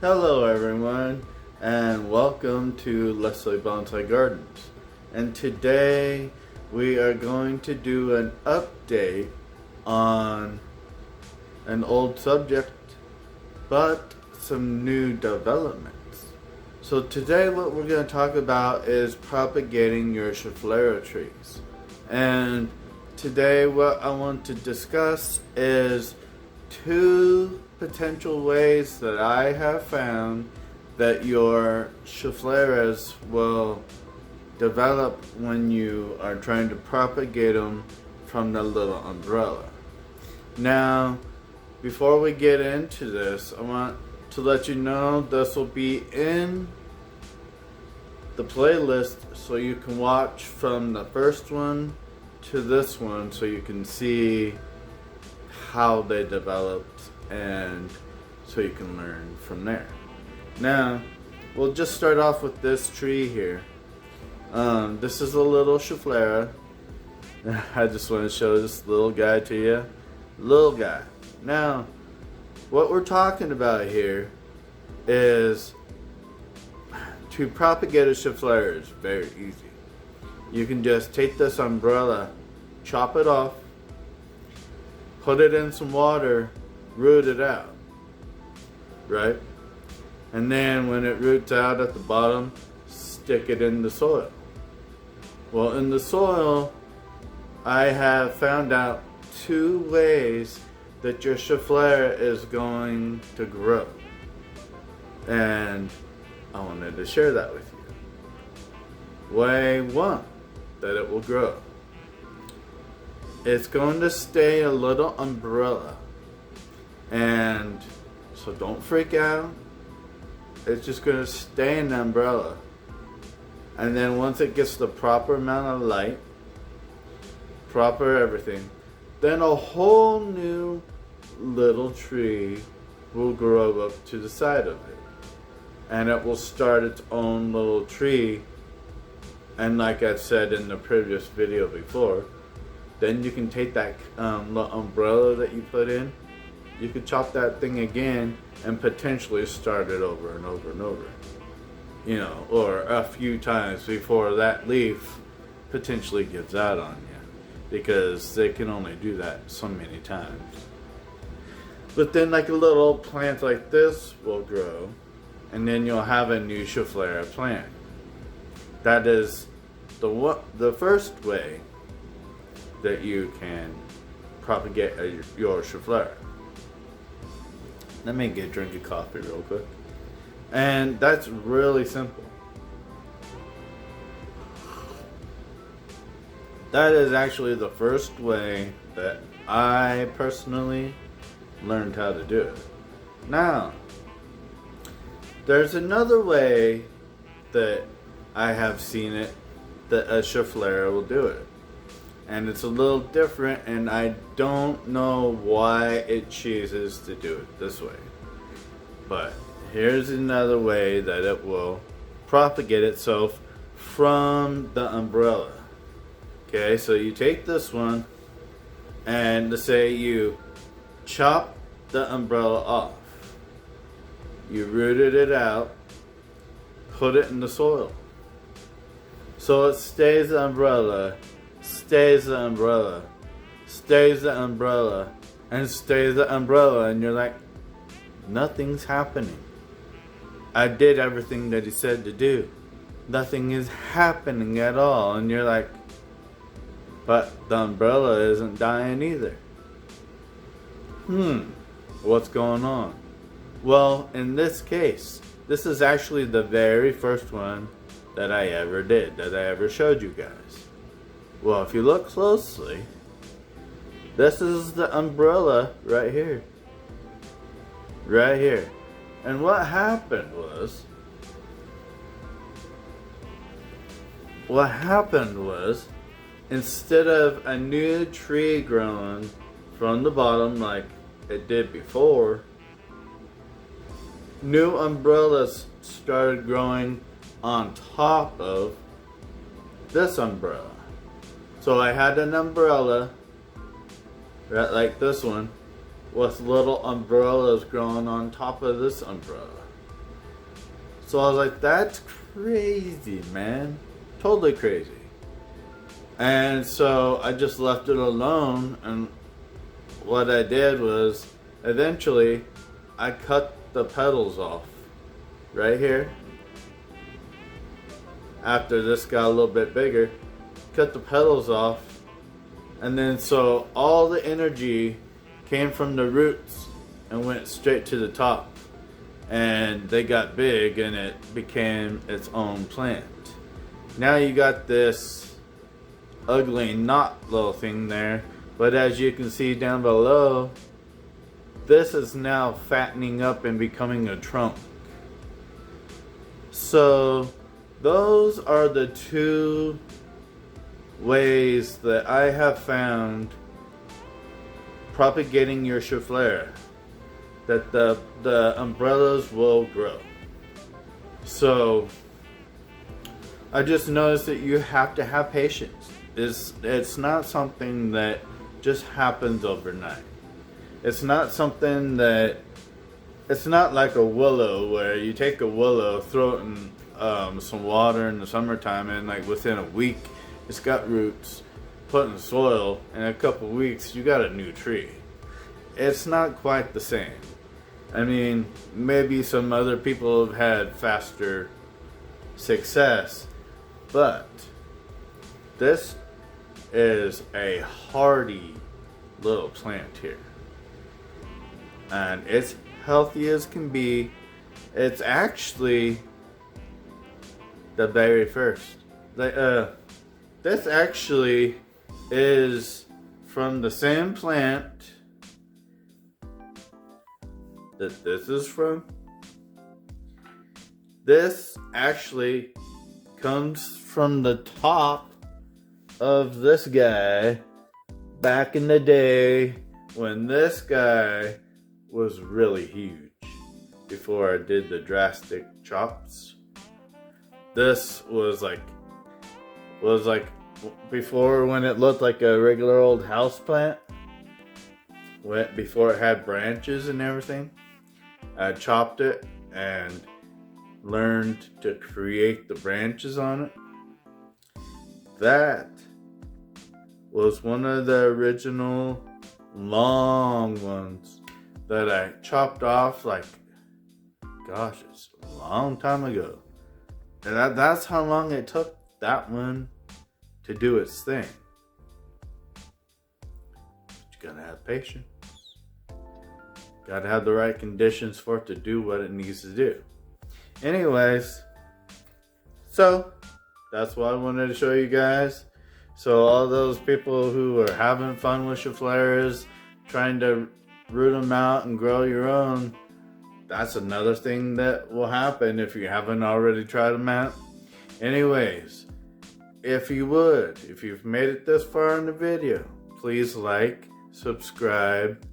Hello everyone, and welcome to Leslie Bonsai Gardens. And today we are going to do an update on an old subject, but some new developments. So today what we're going to talk about is propagating your schefflera trees. And today what I want to discuss is two potential ways that I have found that your scheffleras will develop when you are trying to propagate them from the little umbrella. Now, before we get into this, I want to let you know this will be in the playlist so you can watch from the first one to this one so you can see how they developed and so you can learn from there. Now, we'll just start off with this tree here. This is a little schefflera. I just want to show this little guy to you. Little guy. Now, what we're talking about here is to propagate a schefflera is very easy. You can just take this umbrella, chop it off, put it in some water, root it out, right? And then when it roots out at the bottom, stick it in the soil. Well, in the soil, I have found out two ways that your schefflera is going to grow. And I wanted to share that with you. Way one that it will grow. It's going to stay a little umbrella. And so don't freak out. It's just going to stay in the umbrella. And then once it gets the proper amount of light, proper everything, then a whole new little tree will grow up to the side of it. And it will start its own little tree. And like I said in the previous video before, then you can take that little umbrella that you put in, you could chop that thing again and potentially start it over and over and over. You know, or a few times before that leaf potentially gives out on you. Because they can only do that so many times. But then like a little plant like this will grow, and then you'll have a new schefflera plant. That is the first way that you can propagate your schefflera. Let me get a drink of coffee real quick. And that's really simple. That is actually the first way that I personally learned how to do it. Now, there's another way that I have seen it that a schefflera will do it. And it's a little different, and I don't know why it chooses to do it this way. But here's another way that it will propagate itself from the umbrella. Okay, so you take this one, and let's say you chop the umbrella off. You rooted it out, put it in the soil. So it stays the umbrella, stays the umbrella, stays the umbrella, and stays the umbrella, and you're like, nothing's happening. I did everything that he said to do. Nothing is happening at all, and you're like, but the umbrella isn't dying either. What's going on? Well, in this case, this is actually the very first one that I ever did, that I ever showed you guys. Well, if you look closely, this is the umbrella right here. Right here. And what happened was, instead of a new tree growing from the bottom like it did before, new umbrellas started growing on top of this umbrella. So I had an umbrella, right, like this one, with little umbrellas growing on top of this umbrella. So I was like, that's crazy, man. Totally crazy. And so I just left it alone, and what I did was eventually I cut the petals off right here. After this got a little bit bigger, cut the petals off, and then so all the energy came from the roots and went straight to the top, and they got big and it became its own plant. Now you got this ugly knot little thing there, but as you can see down below, this is now fattening up and becoming a trunk. So those are the two ways that I have found propagating your schefflera, that the umbrellas will grow. So I just noticed that you have to have patience. It's not something that just happens overnight. It's not something that, it's not like a willow where you take a willow, throw it in some water in the summertime, and like within a week it's got roots, put in soil, in a couple weeks you got a new tree. It's not quite the same. I mean, maybe some other people have had faster success, but this is a hardy little plant here, and it's healthy as can be. It's actually the very first. This actually is from the same plant that this is from. This actually comes from the top of this guy back in the day when this guy was really huge, before I did the drastic chops. This was like before, when it looked like a regular old house plant, before it had branches and everything. I chopped it and learned to create the branches on it. That was one of the original long ones that I chopped off, like, gosh, it's a long time ago. And that's how long it took that one to do its thing. But you gotta have patience. Gotta have the right conditions for it to do what it needs to do. Anyways, so that's what I wanted to show you guys. So all those people who are having fun with scheffleras, trying to root them out and grow your own, that's another thing that will happen if you haven't already tried them out. Anyways, if you've made it this far in the video, please like, subscribe,